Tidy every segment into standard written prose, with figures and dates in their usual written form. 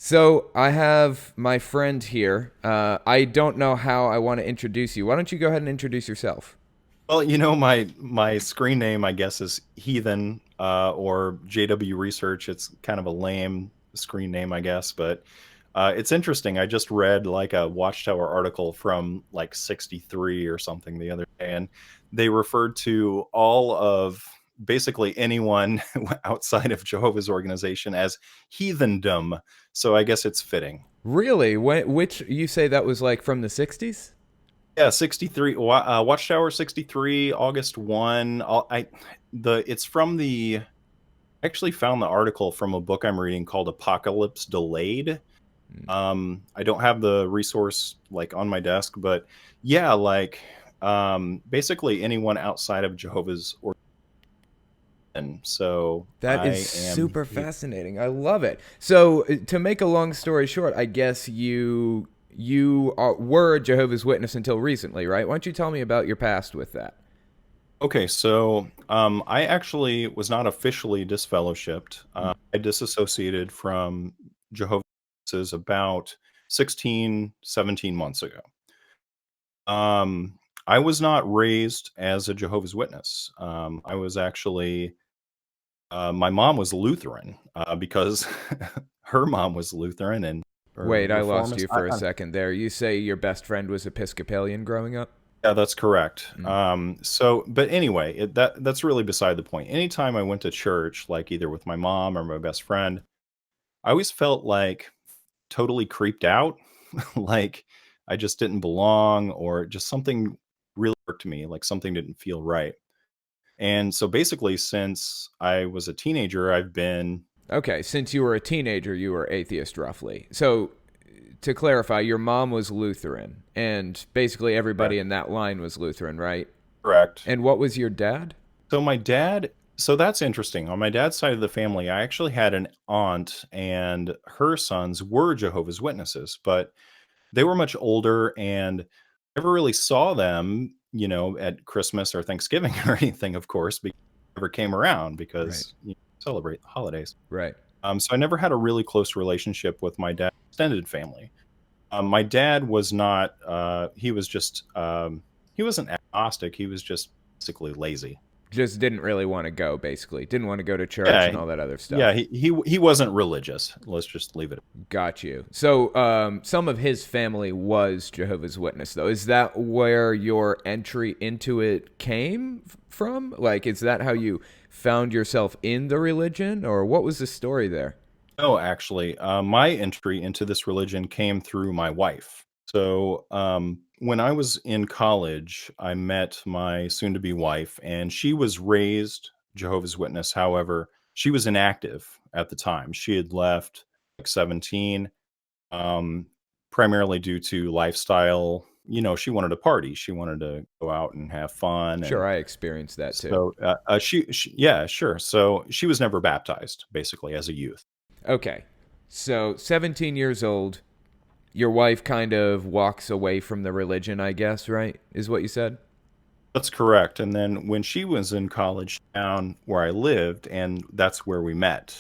So I have my friend here. I don't know how I want to introduce you. Why don't you go ahead and introduce yourself? Well, my screen name, I guess, is Heathen or jwresearch. It's kind of a lame screen name, I guess, but it's interesting. I just read like a Watchtower article from like 63 or something the other day, and they referred to all of basically anyone outside of Jehovah's organization as heathendom. So I guess it's fitting. Really? Which you say that was like from the 60s? Yeah, 63 Watchtower 63 August 1. It's from the I actually found the article from a book I'm reading called Apocalypse Delayed. I don't have the resource like on my desk, but yeah, like basically anyone outside of Jehovah's Organ. So That is I am super here. fascinating. I love it. So to make a long story short, I guess were a Jehovah's Witness until recently, right? Why don't you tell me about your past with that? Okay, so I actually was not officially disfellowshipped. I disassociated from Jehovah's Witnesses about 16, 17 months ago. I was not raised as a Jehovah's Witness. I was actually, my mom was Lutheran because her mom was Lutheran and or Wait, I lost reformist. you for a second there. You say your best friend was Episcopalian growing up? Yeah, that's correct. Mm. But anyway, that's really beside the point. Anytime I went to church, like either with my mom or my best friend, I always felt like totally creeped out, like I just didn't belong, or just something really worked me, like something didn't feel right. And so basically, since I was a teenager, I've been Okay, since you were a teenager, you were atheist roughly. So to clarify, your mom was Lutheran, and basically everybody correct. in that line was Lutheran, right? Correct. And what was your dad? So my dad, so that's interesting. On my dad's side of the family, I actually had an aunt, and her sons were Jehovah's Witnesses, but they were much older and never really saw them, at Christmas or Thanksgiving or anything, of course, because they never came around Right, because celebrate the holidays. right. So I never had a really close relationship with my dad's extended family. My dad was not. He was just. He wasn't agnostic. He was just basically lazy. Just didn't really want to go, basically. Didn't want to go to church Yeah, and all that other yeah. stuff. He wasn't religious. Let's just leave it. Got you. So, some of his family was Jehovah's Witness, though. Is that where your entry into it came from? Like, is that how you found yourself in the religion, or what was the story there? No, actually, my entry into this religion came through my wife. So, when I was in college, I met my soon-to-be wife, and she was raised Jehovah's Witness. However, she was inactive at the time. She had left like 17, um, primarily due to lifestyle. She wanted to party. She wanted to go out and have fun, Sure, and I experienced that too. so yeah, sure. So she was never baptized, basically, as a youth. Okay. So, 17 years old, your wife kind of walks away from the religion, I guess, right? Is what you said? That's correct. And then when she was in college down where I lived, and that's where we met.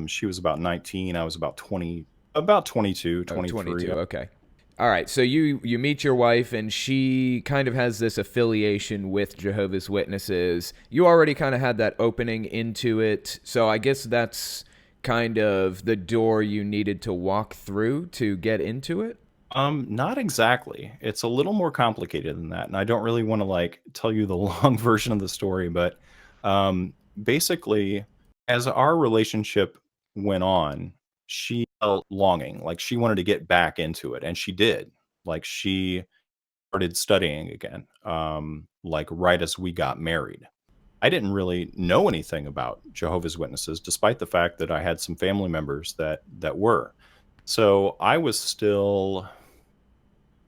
She was about 19, I was about 20, about 22, Oh, 23. 22. Okay. All right. So you meet your wife and she kind of has this affiliation with Jehovah's Witnesses. You already kind of had that opening into it. So I guess that's kind of the door you needed to walk through to get into it. Not exactly. It's a little more complicated than that. And I don't really want to like tell you the long version of the story, but basically, as our relationship went on, she felt longing, like she wanted to get back into it, and she did. Like she started studying again, like right as we got married. I didn't really know anything about Jehovah's Witnesses, despite the fact that I had some family members that were. So I was still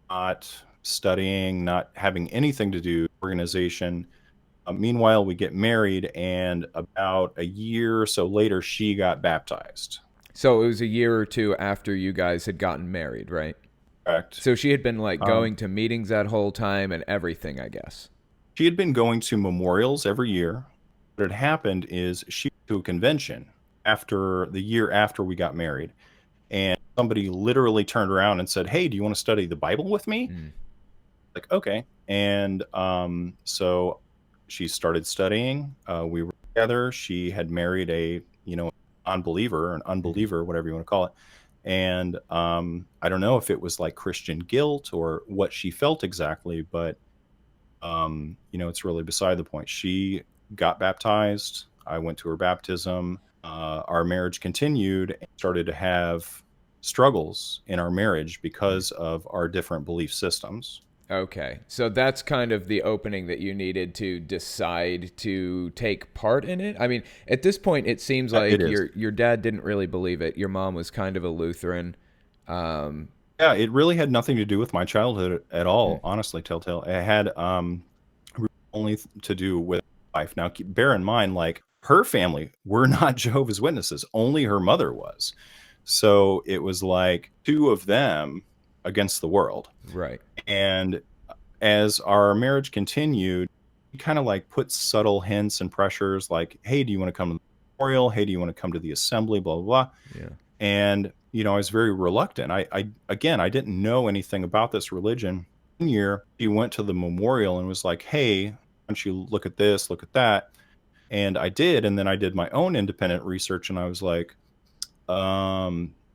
not studying, not having anything to do with organization. Meanwhile, we get married, and about a year or so later, she got baptized. So it was a year or two after you guys had gotten married, right? Correct. So she had been like Um, going to meetings that whole time and everything, I guess. she had been going to memorials every year. What had happened is she went to a convention after the year after we got married, and somebody literally turned around and said, "Hey, do you want to study the Bible with me?" Mm. Like, okay. And so she started studying. We were together. She had married a, unbeliever, an Mm. unbeliever, whatever you want to call it. And I don't know if it was like Christian guilt or what she felt exactly, but it's really beside the point. She got baptized. I went to her baptism. Our marriage continued and started to have struggles in our marriage Mm. because of our different belief systems. Okay. So that's kind of the opening that you needed to decide to take part in it. I mean, at this point it seems It like is. your dad didn't really believe it. Your mom was kind of a Lutheran. Um Yeah, it really had nothing to do with my childhood at mm, all, honestly, Telltale. It had only to do with life. Now, bear in mind, like her family were not Jehovah's Witnesses. Only her mother was. So it was like two of them against the world. right. And as our marriage continued, he kind of like put subtle hints and pressures like, hey, do you want to come to the memorial? Hey, do you want to come to the assembly? Blah, blah, blah. Yeah. And, I was very reluctant. Again, I didn't know anything about this religion. One year, he went to the memorial and was like, hey, why don't you look at this, look at that? And I did. And then I did my own independent research and I was like,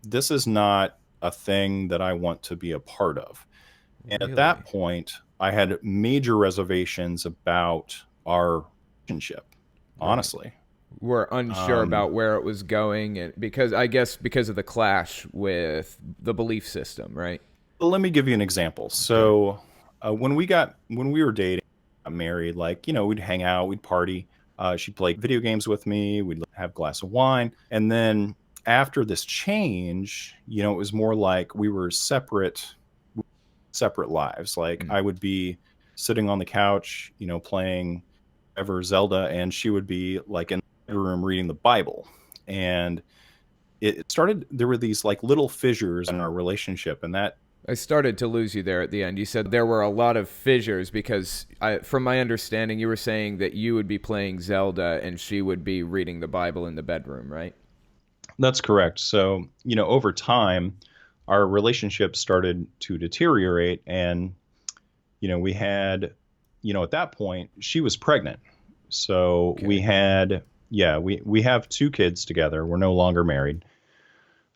this is not a thing that I want to be a part of. And at that Really? point, I had major reservations about our relationship, Right. honestly. We're unsure Um, about where it was going, and because I guess because of the clash with the belief system, right? but let me give you an example. Okay. So, when we were dating, got married, like, we'd hang out, we'd party. She'd play video games with me. We'd have a glass of wine. And then after this change, it was more like we were separate lives. Like Mm. I would be sitting on the couch, playing ever Zelda, and she would be like in the room reading the Bible. And it started, there were these like little fissures in our relationship, and that I started to lose you there at the end. You said there were a lot of fissures because, from my understanding, you were saying that you would be playing Zelda and she would be reading the Bible in the bedroom, right? that's correct. So, over time, our relationship started to deteriorate, and we had, at that point, she was pregnant. So we Okay. had, yeah, we have two kids together. We're no longer married.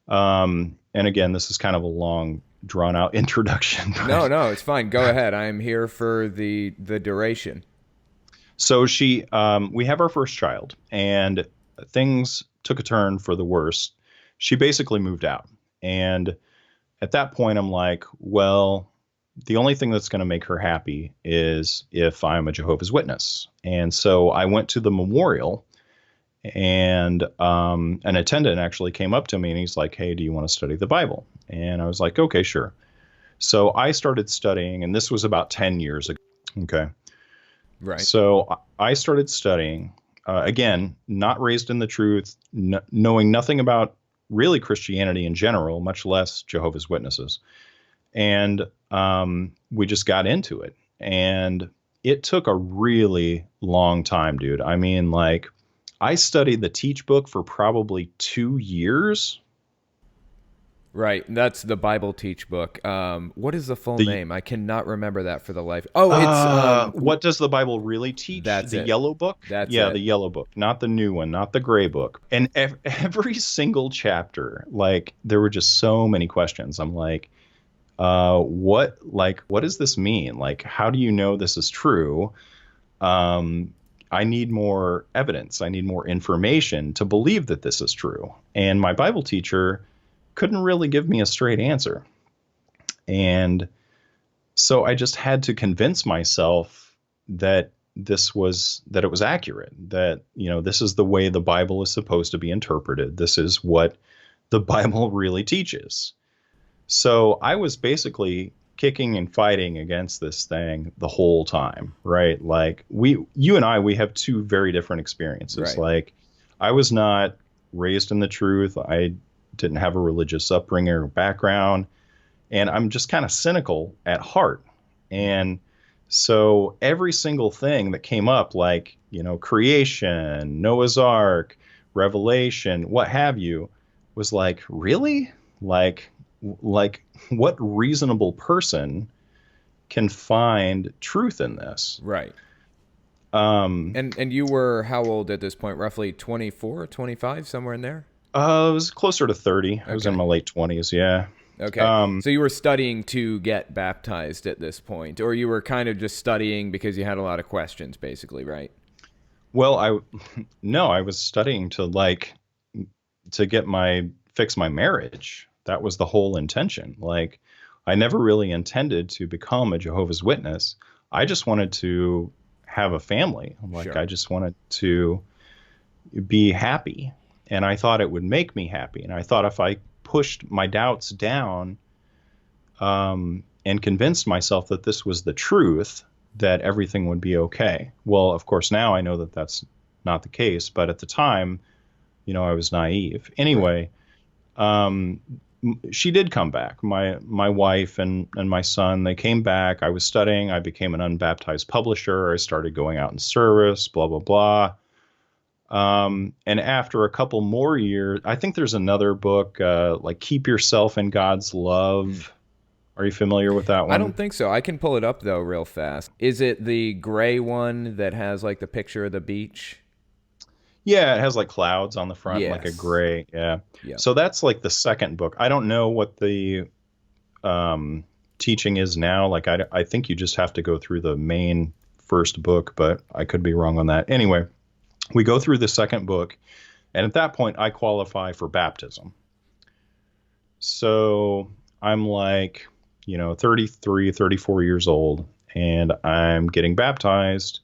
And again, this is kind of a long, drawn out introduction, No, but no, it's fine. Go ahead. I am here for the duration. so we have our first child, and things took a turn for the worse. She basically moved out, and at that point, I'm like, well, the only thing that's going to make her happy is if I'm a Jehovah's Witness. And so I went to the memorial, and an attendant actually came up to me and he's like, hey, do you want to study the Bible? And I was like, okay, sure. So I started studying, and this was about 10 years ago. Okay. Right. So I started studying, again, not raised in the truth, knowing nothing about really Christianity in general, much less Jehovah's Witnesses. And we just got into it. And it took a really long time, dude. I mean, like, I studied the Teach book for probably 2 years. Right. That's the Bible Teach book. What is the full The name? I cannot remember that for the life. Oh, it's what does the Bible really teach? that's The it. yellow book? That's Yeah, the it. yellow book, not the new one, not the gray book. And every single chapter, like there were just so many questions. I'm what does this mean? Like, how do you know this is true? I need more evidence. I need more information to believe that this is true. And my Bible teacher couldn't really give me a straight answer. And so I just had to convince myself that that it was accurate, that, this is the way the Bible is supposed to be interpreted. This is what the Bible really teaches. So I was basically kicking and fighting against this thing the whole time, right? Like you and we have two very different experiences. Right. Like I was not raised in the truth. I didn't have a religious upbringing or background, and I'm just kind of cynical at heart. And so every single thing that came up, like, creation, Noah's Ark, Revelation, what have you, was like, really? Like, like, what reasonable person can find truth in this? Right. Um, And you were how old at this point? Roughly 24, 25, somewhere in there? I was closer to 30. I was in Okay. my late 20s. Yeah. Okay. Um, So you were studying to get baptized at this point, or you were kind of just studying because you had a lot of questions, basically, right? well, no, I was studying to get fix my marriage. That was the whole intention. Like, I never really intended to become a Jehovah's Witness. I just wanted to have a family. Like, Sure. I just wanted to be happy. And I thought it would make me happy. And I thought if I pushed my doubts down, and convinced myself that this was the truth, that everything would be okay. Well, of course, now I know that that's not the case. But at the time, I was naive. Right. Anyway, um, she did come back. My wife and my son, they came back. I was studying. I became an unbaptized publisher. I started going out in service, blah, blah, blah. And after a couple more years, I think there's another book, like Keep Yourself in God's Love. Are you familiar with that I don't one? think so. I can pull it up though real fast. Is it the gray one that has like the picture of the beach? Yeah, it has like clouds on the front, like a Yes. gray. Yeah. Yep. So that's like the second book. I don't know what the um, teaching is now. Like, I think you just have to go through the main first book, but I could be wrong on that. Anyway, we go through the second book, and at that point, I qualify for baptism. So I'm like, 33, 34 years old, and I'm getting baptized.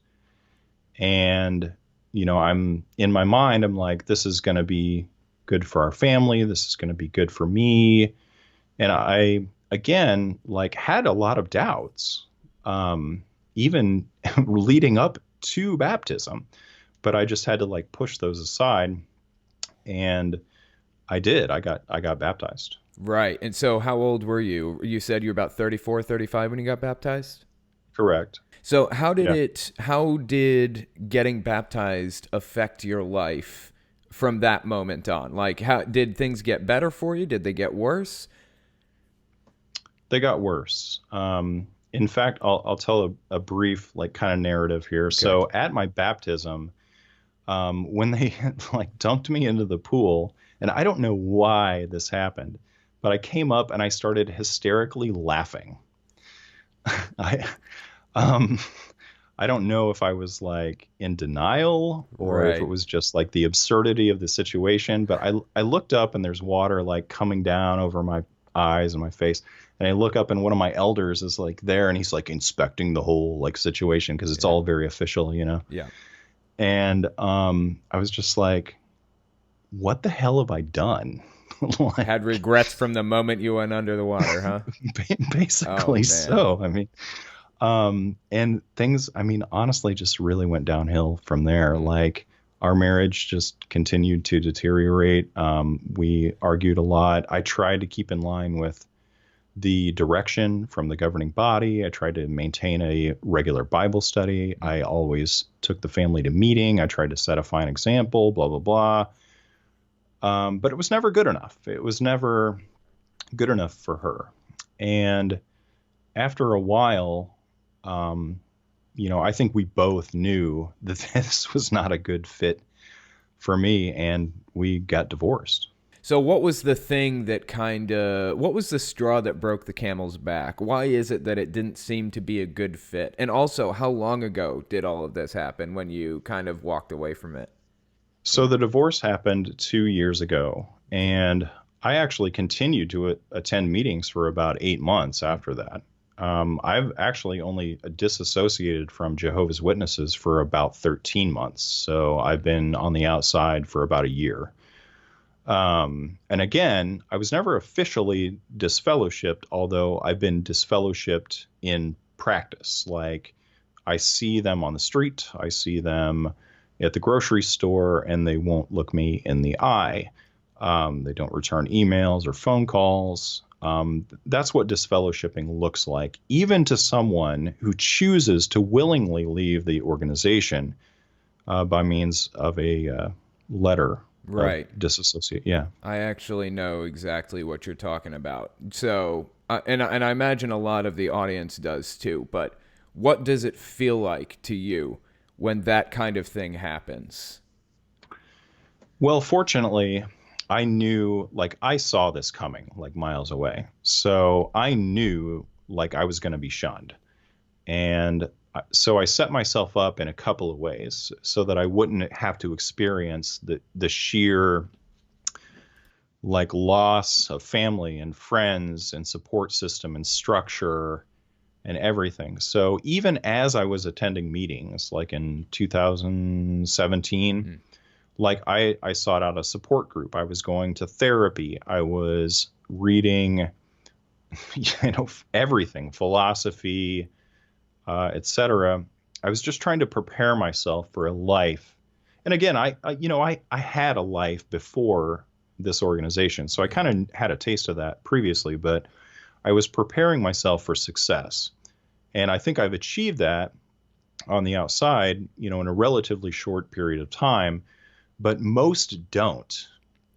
And, I'm in my mind, I'm like, this is going to be good for our family. This is going to be good for me. And I, again, like, had a lot of doubts, even leading up to baptism, but I just had to like push those aside. And I did. I got baptized. Right. And so how old were you? You said you were about 34, 35 when you got baptized? Correct. So Yeah. how did getting baptized affect your life from that moment on? Like how did things get better for you? Did they get worse? They got worse. In fact, I'll tell a brief like kind of narrative here. Okay. So at my baptism, when they like dumped me into the pool, and I don't know why this happened, but I came up and I started hysterically laughing. I um I don't know if I was like in denial or if it Right. was just like the absurdity of the situation, but I looked up and there's water like coming down over my eyes and my face. And I look up and one of my elders is like there and he's like inspecting the whole like situation because it's Yeah. all very official. Yeah. And I was just like, what the hell have I done? Had Like, regrets from the moment you went under the water, huh? Oh basically man. so. I mean, and things, I mean, honestly, just really went downhill from there. Mm. Like, our marriage just continued to deteriorate. We argued a lot. I tried to keep in line with the direction from the governing body. I tried to maintain a regular Bible study. Mm. I always took the family to meeting. I tried to set a fine example, blah, blah, blah. But it was never good enough. It was never good enough for her. And after a while, um, I think we both knew that this was not a good fit for me, and we got divorced. So what was the thing that what was the straw that broke the camel's back? Why is it that it didn't seem to be a good fit? And also, how long ago did all of this happen when you kind of walked away from it? So the divorce happened 2 years ago, Okay. and I actually continued to attend meetings for about 8 months after that. I've actually only disassociated from Jehovah's Witnesses for about 13 months. So I've been on the outside for about a year. And again, I was never officially disfellowshipped, although I've been disfellowshipped in practice. Like, I see them on the street, I see them at the grocery store, and they won't look me in the eye. They don't return emails or phone calls. That's what disfellowshipping looks like, even to someone who chooses to willingly leave the organization by means of a letter Right. disassociate. Yeah. I actually know exactly what you're talking about. So, and I imagine a lot of the audience does too. But what does it feel like to you when that kind of thing happens? Well, fortunately, I knew, like, I saw this coming like miles away. So I knew like I was going to be shunned. And so I set myself up in a couple of ways so that I wouldn't have to experience the sheer like loss of family and friends and support system and structure and everything. So even as I was attending meetings, like in 2017, Mm. like I sought out a support group. I was going to therapy. I was reading, everything, philosophy, etc. I was just trying to prepare myself for a life. And again, I had a life before this organization, so I kind of had a taste of that previously, but I was preparing myself for success. And I think I've achieved that on the outside, in a relatively short period of time, but most don't.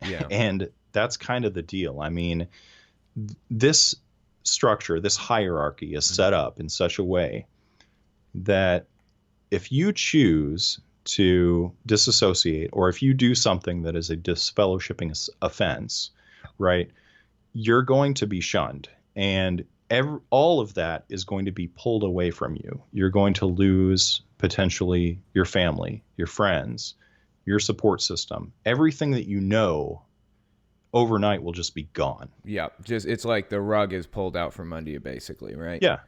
Yeah. And that's kind of the deal. I mean, this structure, this hierarchy is set up in such a way that if you choose to disassociate, or if you do something that is a disfellowshipping offense, right, you're going to be shunned. And all of that is going to be pulled away from you. You're going to lose potentially your family, your friends, your support system. Everything that you know overnight will just be gone. Yeah. Just it's like the rug is pulled out from under you, basically, right? Yeah,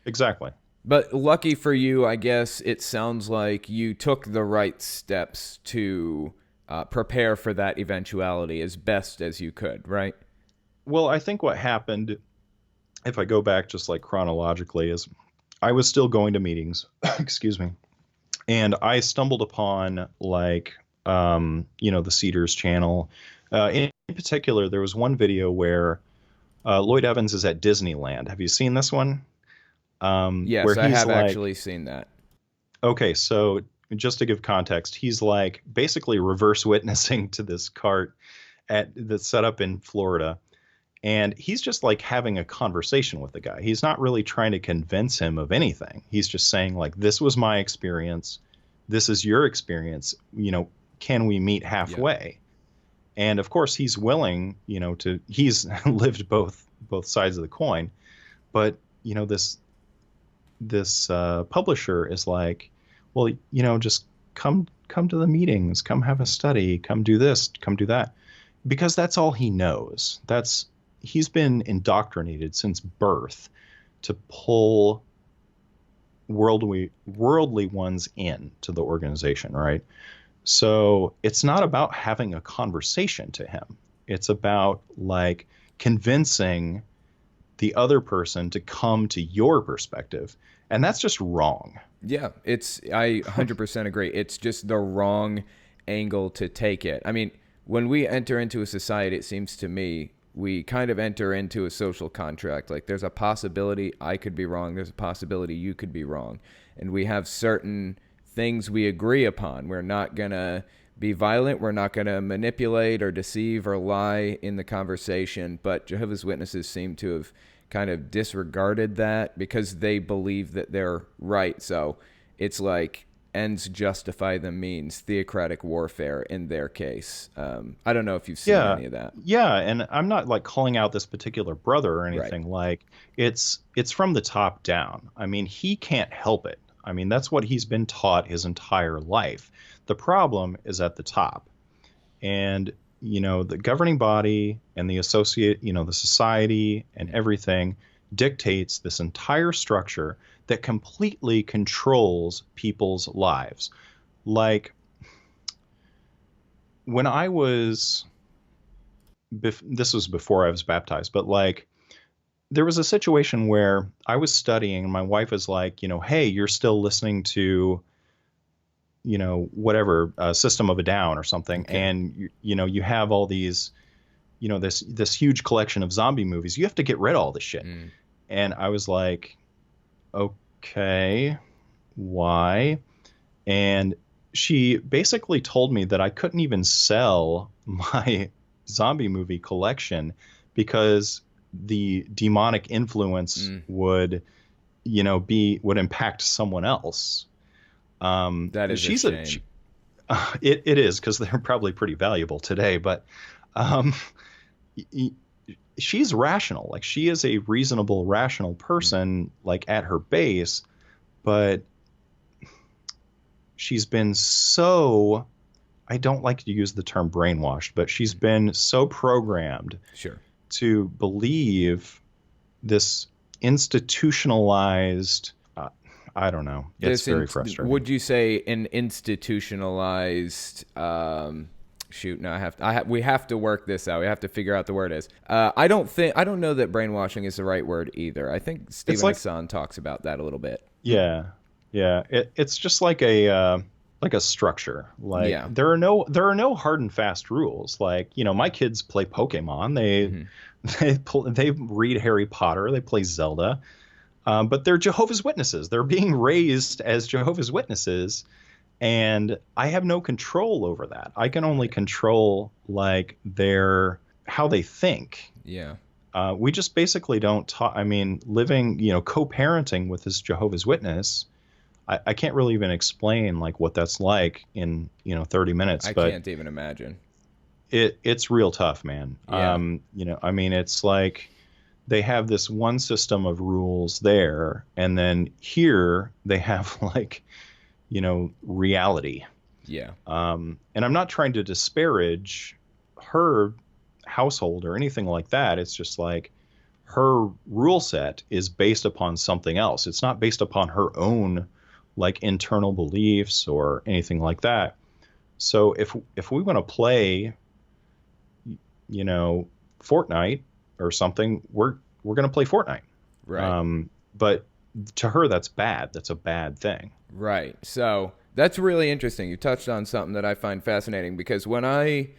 exactly. But lucky for you, I guess it sounds like you took the right steps to prepare for that eventuality as best as you could, right? Well, I think what happened, if I go back just like chronologically, is I was still going to meetings, excuse me, and I stumbled upon like the Cedars channel. In particular, there was one video where Lloyd Evans is at Disneyland. Have you seen this one? Yes, Where I he's have like, actually seen that. okay, so just to give context, he's like basically reverse witnessing to this cart that's set up in Florida. And he's just like having a conversation with the guy. He's not really trying to convince him of anything. He's just saying, like, this was my experience. This is your experience. Can we meet Yeah. halfway? And of course, he's willing, he's lived both sides of the coin. But, this publisher is like, well, just come to the meetings, come have a study, come do this, come do that, because that's all he knows. He's been indoctrinated since birth to pull worldly ones in to the organization, right? So it's not about having a conversation to him. It's about like convincing the other person to come to your perspective. And that's just wrong. Yeah, I 100% agree. It's just the wrong angle to take it. I mean, when we enter into a society, it seems to me we kind of enter into a social contract. Like there's a possibility I could be wrong, there's a possibility you could be wrong. And we have certain things we agree upon. We're not going to be violent, we're not going to manipulate or deceive or lie in the conversation, but Jehovah's Witnesses seem to have kind of disregarded that because they believe that they're right. So it's like ends justify the means, theocratic warfare in their case. I don't know if you've seen Yeah. any of that. Yeah, and I'm not like calling out this particular brother or Right. anything. Like it's from the top down. I mean, he can't help it. I mean, that's what he's been taught his entire life. The problem is at the top. And the governing body and the the society and everything dictates this entire structure that completely controls people's lives. Like when I was this was before I was baptized, but like there was a situation where I was studying and my wife was like, hey, you're still listening to, whatever, System of a Down or something. Okay. And you have all these, this huge collection of zombie movies. You have to get rid of all this shit. Mm. And I was like, okay, why? And she basically told me that I couldn't even sell my zombie movie collection because the demonic influence Mm, would, would impact someone else. that is a She's shame. it is because they're probably pretty valuable today, but um, y- she's rational. Like she is a reasonable, rational Mm, person, like at her base, but she's been so, I don't like to use the term brainwashed, but she's mm, been so programmed sure. to believe this institutionalized, I don't know. It's very frustrating. Would you say an institutionalized shoot, no, we have to work this out. We have to figure out the word is. I don't know that brainwashing is the right word either. I think It's Stephen like, Hassan talks about that a little bit. yeah, yeah. It's just like a structure. Like Yeah. there are no hard and fast rules. Like, my kids play Pokemon. They Hmm. they read Harry Potter. They play Zelda. But they're Jehovah's Witnesses. They're being raised as Jehovah's Witnesses, and I have no control over that. I can only Right. control like their how they think. Yeah. We just basically don't talk. I mean, living, co-parenting with this Jehovah's Witness, I can't really even explain like what that's like in 30 minutes, I but can't even imagine. it's real tough, man. Yeah. I mean, it's like they have this one system of rules there, and then here they have like, reality. Yeah. And I'm not trying to disparage her household or anything like that. It's just like her rule set is based upon something else. It's not based upon her own like internal beliefs or anything like that. So if we want to play, you know, Fortnite or something, we're going to play Fortnite. Right. But to her, that's bad. That's a bad thing. Right. So that's really interesting. You touched on something that I find fascinating because when I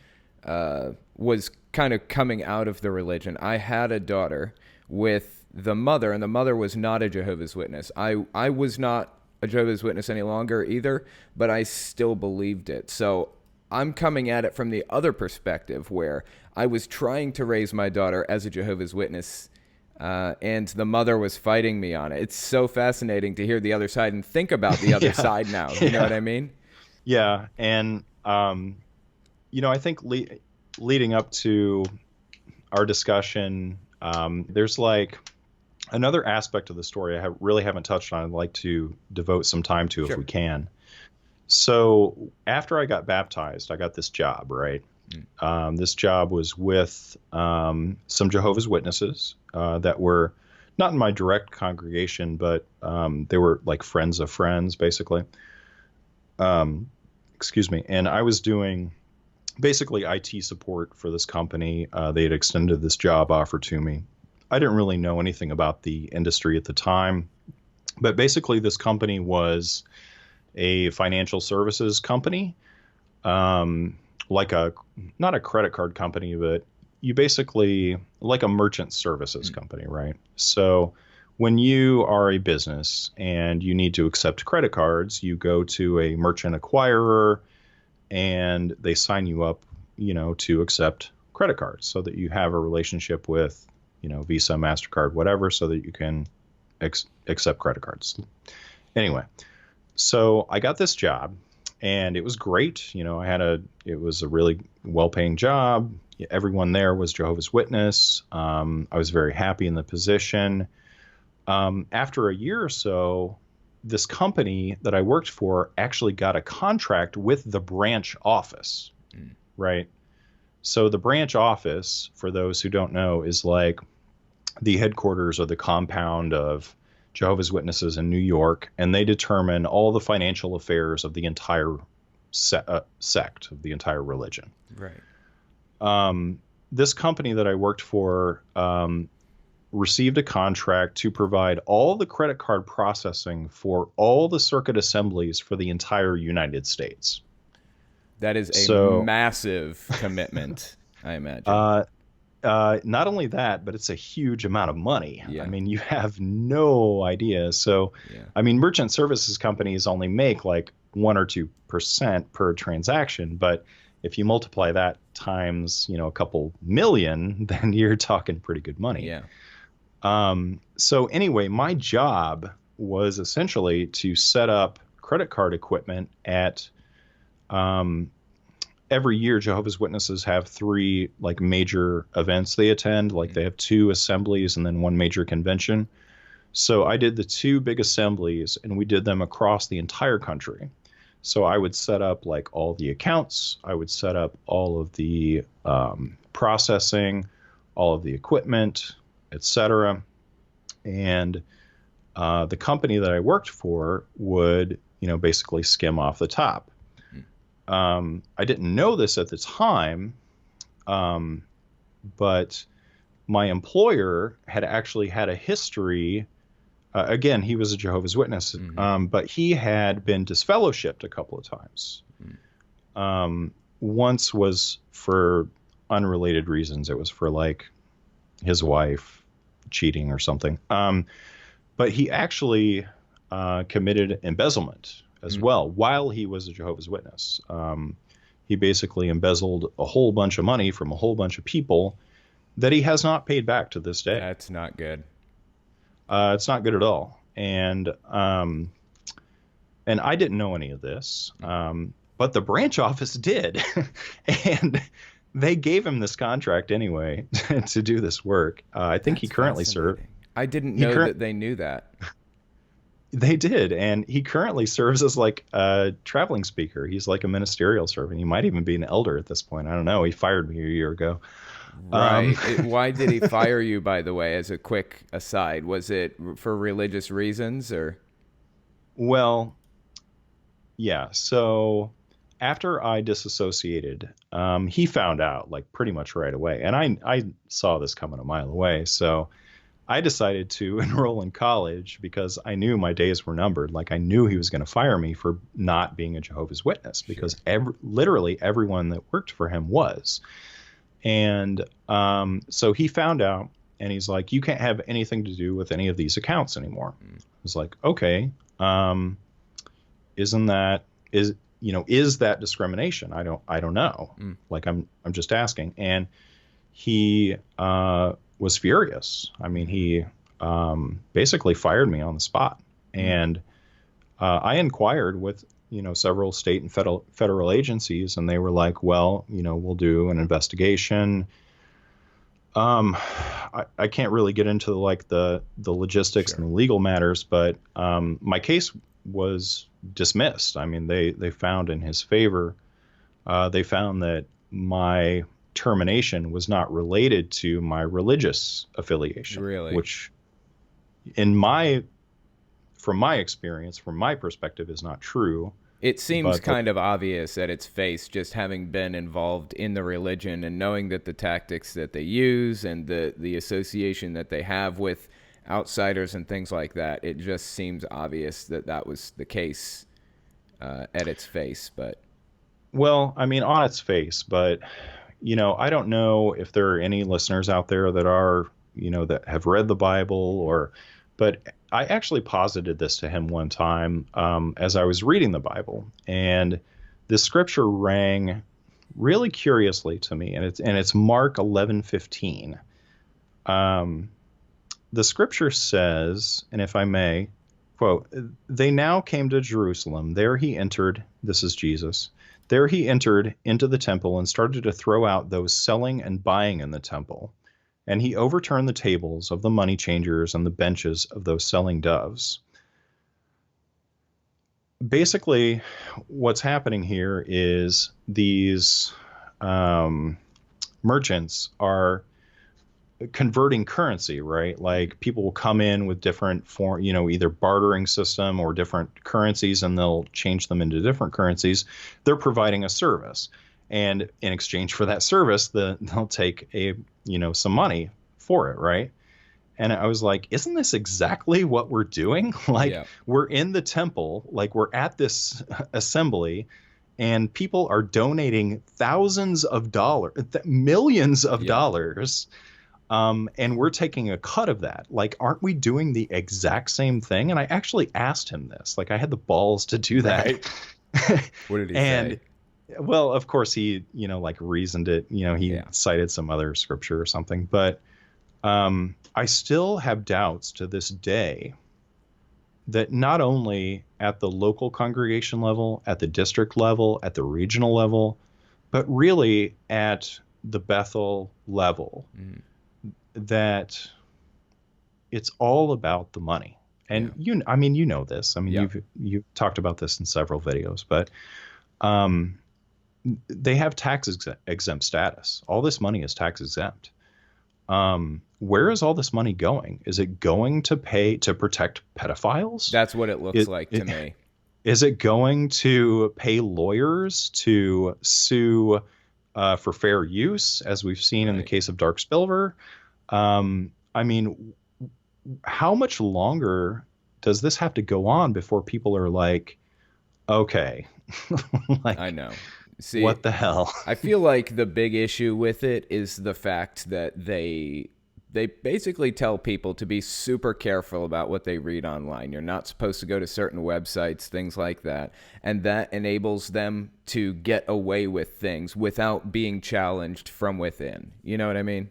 was kind of coming out of the religion, I had a daughter with the mother, and the mother was not a Jehovah's Witness. I was not a Jehovah's Witness any longer either, but I still believed it. So I'm coming at it from the other perspective where I was trying to raise my daughter as a Jehovah's Witness, and the mother was fighting me on it. It's so fascinating to hear the other side and think about the other Yeah, side now. You know what yeah, I mean? yeah. And I think leading up to our discussion, there's like another aspect of the story really haven't touched on. I'd like to devote some time to if Sure. we can. So after I got baptized, I got this job, right? Mm. This job was with some Jehovah's Witnesses that were not in my direct congregation, but they were like friends of friends, basically. Um, excuse me. And I was doing basically IT support for this company. They had extended this job offer to me. I didn't really know anything about the industry at the time, but basically, this company was a financial services company, um, like a not a credit card company, but you basically like a merchant services Mm. company, right? So when you are a business and you need to accept credit cards, you go to a merchant acquirer and they sign you up, to accept credit cards so that you have a relationship with, Visa, MasterCard, whatever, so that you can accept credit cards. Anyway, so I got this job and it was great. It was a really well-paying job. Everyone there was Jehovah's Witness. I was very happy in the position. After a year or so, this company that I worked for actually got a contract with the branch office, Mm. right? So the branch office, for those who don't know, is like the headquarters or the compound of Jehovah's Witnesses in New York, and they determine all the financial affairs of the entire sect, of the entire religion. Right. Um, this company that I worked for received a contract to provide all the credit card processing for all the circuit assemblies for the entire United States. That is a So massive commitment, I imagine. uh, Not only that, but it's a huge amount of money. I Yeah. mean, you have no idea. So, Yeah. I mean, merchant services companies only make like 1 or 2% per transaction, but if you multiply that times, a couple million, then you're talking pretty good money. Yeah. So anyway, my job was essentially to set up credit card equipment at um, every year. Jehovah's Witnesses have 3 like major events they attend. Like they have 2 assemblies and then 1 major convention. So I did the 2 big assemblies and we did them across the entire country. So I would set up like all the accounts. I would set up all of the processing, all of the equipment, etc. And the company that I worked for would, basically skim off the top. I didn't know this at the time, but my employer had actually had a history. Again, he was a Jehovah's Witness, but he had been disfellowshipped a couple of times. Once was for unrelated reasons. It was for like his wife cheating or something. But he actually committed embezzlement as well while he was a Jehovah's Witness. He basically embezzled a whole bunch of money from a whole bunch of people that he has not paid back to this day. That's not good. It's not good at all. And I didn't know any of this, but the branch office did. And they gave him this contract anyway to do this work. I think he currently served. I didn't know that they knew that. They did, and he currently serves as like a traveling speaker. He's like a ministerial servant. He might even be an elder at this point. I don't know. He fired me a year ago. Right. Why did he fire you, by the way, as a quick aside? Was it for religious reasons or? Well, yeah. So after I disassociated, he found out like pretty much right away. And I saw this coming a mile away. So I decided to enroll in college because I knew my days were numbered. Like I knew he was going to fire me for not being a Jehovah's Witness because literally everyone that worked for him was. And so he found out and he's like, you can't have anything to do with any of these accounts anymore. I was like, okay, is that discrimination? I don't know. Like I'm just asking. And he was furious. I mean, he basically fired me on the spot. And I inquired with several state and federal agencies, and they were like, well, we'll do an investigation. I can't really get into like the logistics and the legal matters, but my case was dismissed. I mean, they found in his favor. They found that my termination was not related to my religious affiliation. Really? Which from my experience, from my perspective, is not true. It seems kind of obvious at its face, just having been involved in the religion and knowing that the tactics that they use and the association that they have with outsiders and things like that. It just seems obvious that that was the case at its face. But well, I mean, on its face, but I don't know if there are any listeners out there that are, that have read the Bible but I actually posited this to him one time as I was reading the Bible, and this scripture rang really curiously to me, and it's Mark 11:15. The scripture says, and if I may quote, they now came to Jerusalem. There he entered. This is Jesus. There he entered into the temple and started to throw out those selling and buying in the temple. And he overturned the tables of the money changers and the benches of those selling doves. Basically, what's happening here is these merchants are converting currency, right? Like people will come in with different either bartering system or different currencies, and they'll change them into different currencies. They're providing a service, and in exchange for that service, they'll take some money for it, right? And I was like, isn't this exactly what we're doing? Like, we're in the temple, like we're at this assembly, and people are donating thousands of dollars, millions of Yeah. dollars, and we're taking a cut of that. Like, aren't we doing the exact same thing? And I actually asked him this. Like, I had the balls to do that. Right. What did he And say? well, of course he, like reasoned it, he Yeah. cited some other scripture or something, but I still have doubts to this day that not only at the local congregation level, at the district level, at the regional level, but really at the Bethel level, that it's all about the money. And you know this. I mean, Yeah. you've talked about this in several videos, but they have tax exempt status. All this money is tax exempt. Where is all this money going? Is it going to pay to protect pedophiles? That's what it looks like to me. Is it going to pay lawyers to sue for fair use, as we've seen in the case of Dark Spilver? I mean, how much longer does this have to go on before people are like, okay, like, I know. See, what the hell? I feel like the big issue with it is the fact that they basically tell people to be super careful about what they read online. You're not supposed to go to certain websites, things like that. And that enables them to get away with things without being challenged from within. You know what I mean?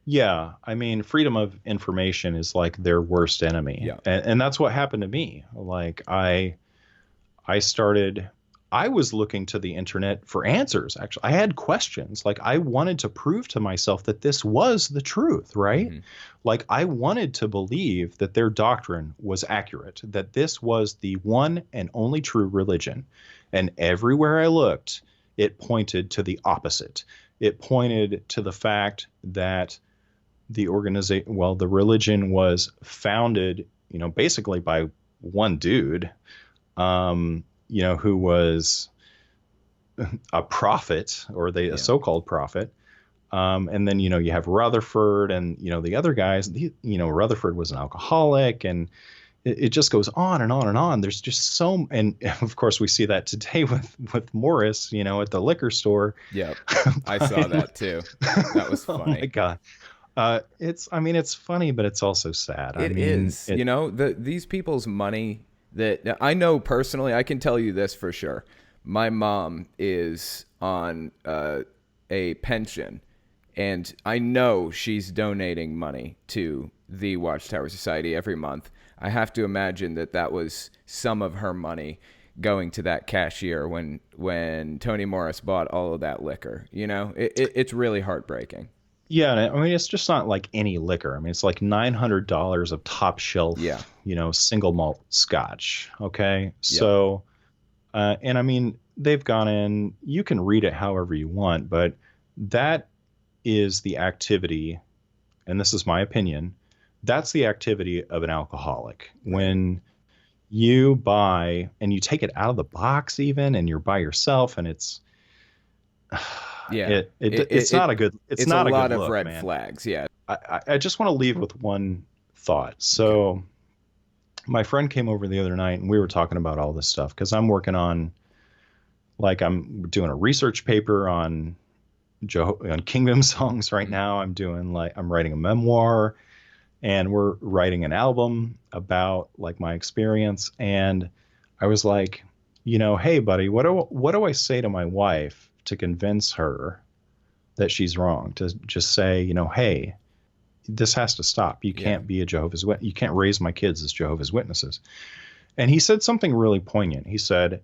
Yeah, I mean, freedom of information is like their worst enemy. Yeah. And that's what happened to me. Like, I was looking to the internet for answers. Actually, I had questions. Like, I wanted to prove to myself that this was the truth, right? Mm-hmm. Like, I wanted to believe that their doctrine was accurate, that this was the one and only true religion. And everywhere I looked, it pointed to the opposite. It pointed to the fact that the religion was founded, basically by one dude, who was a prophet, or a so-called prophet. And then, you have Rutherford and, the other guys, Rutherford was an alcoholic, and it just goes on and on and on. There's just and of course we see that today with Morris, at the liquor store. Yeah. I saw that too. That was funny. Oh my God. It's funny, but it's also sad. It is. These people's money that I know personally, I can tell you this for sure. My mom is on a pension, and I know she's donating money to the Watchtower Society every month. I have to imagine that was some of her money going to that cashier when Tony Morris bought all of that liquor. It's really heartbreaking. Yeah, I mean, it's just not like any liquor. I mean, it's like $900 of top shelf, single malt scotch. Okay, so, and I mean, they've gone in. You can read it however you want, but that is the activity, and this is my opinion. That's the activity of an alcoholic. When you buy and you take it out of the box, even, and you're by yourself, and it's. It's not a good. It's not a lot good of look, red man. flags. Yeah. I just want to leave with one thought. So, my friend came over the other night, and we were talking about all this stuff because I'm working on, I'm doing a research paper on Kingdom songs right now. I'm writing a memoir, and we're writing an album about my experience. And I was like, hey, buddy, what do I say to my wife to convince her that she's wrong? To just say, hey, this has to stop. You can't be a Jehovah's Witness. You can't raise my kids as Jehovah's Witnesses. And he said something really poignant. He said,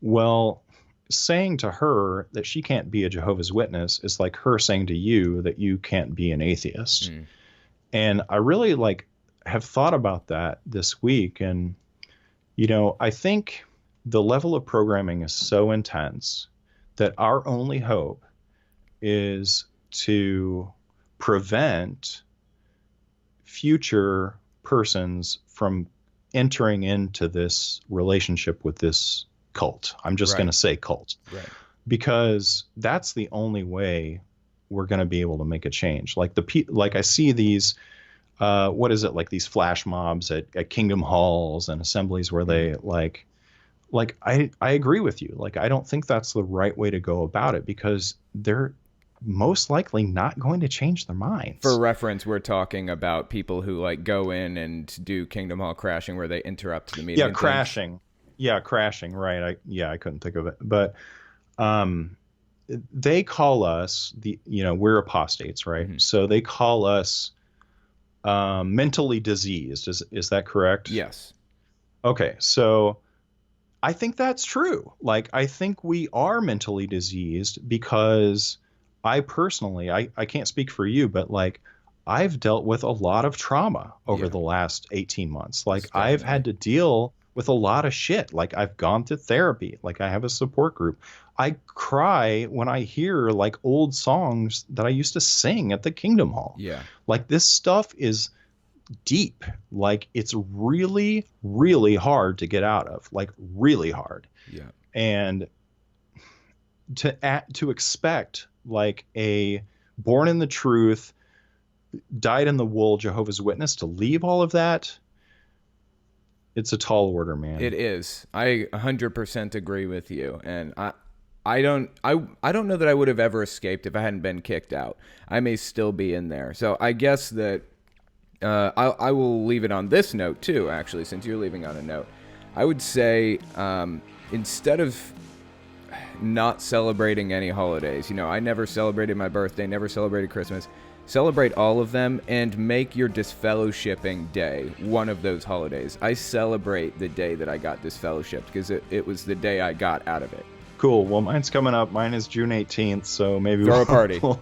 well, saying to her that she can't be a Jehovah's Witness is like her saying to you that you can't be an atheist. Mm. And I really have thought about that this week. And, I think the level of programming is so intense that our only hope is to prevent future persons from entering into this relationship with this cult. I'm just going to say cult. Right. Because that's the only way we're going to be able to make a change. I see these, these flash mobs at Kingdom halls and assemblies where they like I agree with you. Like I don't think that's the right way to go about it, because they're most likely not going to change their minds. For reference, we're talking about people who like go in and do Kingdom Hall crashing, where they interrupt the meeting. Yeah, crashing. Yeah, crashing. Right. I couldn't think of it, but they call us we're apostates, right? Mm-hmm. So they call us mentally diseased. Is that correct? Yes. Okay, so I think that's true. Like, I think we are mentally diseased because I personally, I can't speak for you, but like, I've dealt with a lot of trauma over the last 18 months. Like, I've had to deal with a lot of shit. Like, I've gone to therapy. Like, I have a support group. I cry when I hear like old songs that I used to sing at the Kingdom Hall. Yeah. Like, this stuff is deep. Like, it's really, really hard to get out of, like really hard. Yeah. And to expect like a born in the truth, dyed in the wool Jehovah's Witness to leave all of that, it's a tall order, man. It is. I 100% agree with you. And I don't know that I would have ever escaped if I hadn't been kicked out. I may still be in there. So I guess that I will leave it on this note too, actually, since you're leaving on a note. I would say instead of not celebrating any holidays, I never celebrated my birthday, never celebrated Christmas. Celebrate all of them and make your disfellowshipping day one of those holidays. I celebrate the day that I got disfellowshipped because it was the day I got out of it. Cool. Well, mine's coming up. Mine is June 18th, so maybe Throw a party. We'll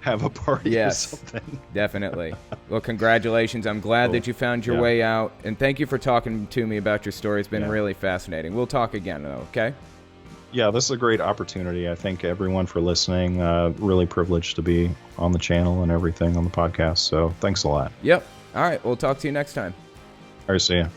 have a party or Yes, something. Definitely. Well, congratulations. I'm glad that you found your way out, and thank you for talking to me about your story. It's been really fascinating. We'll talk again, though, okay? Yeah, this is a great opportunity. I thank everyone for listening. Really privileged to be on the channel and everything on the podcast, so thanks a lot. Yep. All right, we'll talk to you next time. All right, see ya.